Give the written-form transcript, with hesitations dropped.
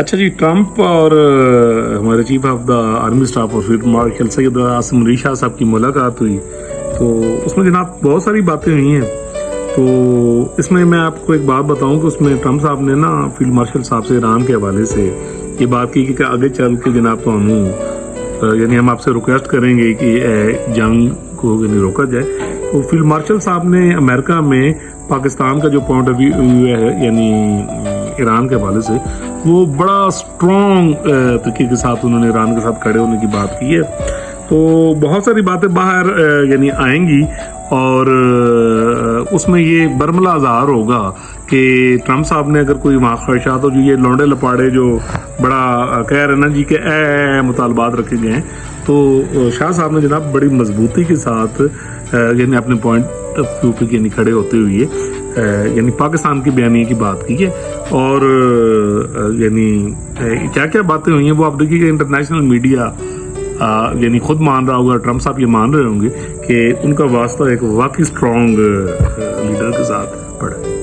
अच्छा जी, ट्रंप और हमारे chief of the army staff और फील्ड मार्शल सैयद आसिम अली शाह साहब की मुलाकात हुई, तो उसमें जनाब बहुत सारी बातें हुई हैं। तो इसमें मैं आपको एक बात बताऊं कि उसमें ट्रंप साहब ने ना फील्ड मार्शल साहब से ईरान के हवाले से ये बात की कि आगे चल के जनाब तो यानी हम आपसे रिक्वेस्ट करेंगे कि जंग को यानी रोका जाए। तो फील्ड मार्शल साहब ने अमेरिका में पाकिस्तान का जो पॉइंट ऑफ व्यू है यानी ईरान के हवाले से वो बड़ा स्ट्रॉन्ग तरीके के साथ उन्होंने ईरान के साथ खड़े होने की बात की है। तो बहुत सारी बातें बाहर यानी आएंगी और उसमें ये बरमला ज़ाहिर होगा कि ट्रंप साहब ने अगर कोई वहाँ ख्वाहिशात हो जो ये लौंडे लपाड़े जो बड़ा कह रहे हैं ना जी के मुतालबात रखे गए हैं, तो शाह साहब ने जनाब बड़ी मजबूती के साथ यानी अपने पॉइंट ऑफ व्यू पे यानी खड़े होते हुए यानी पाकिस्तान की बयानी की बात की है। और यानी क्या क्या बातें हुई हैं वो आप देखिएगा, इंटरनेशनल मीडिया यानी खुद मान रहा होगा, ट्रंप साहब ये मान रहे होंगे कि उनका वास्ता एक वाकई स्ट्रॉन्ग लीडर के साथ पड़ा है।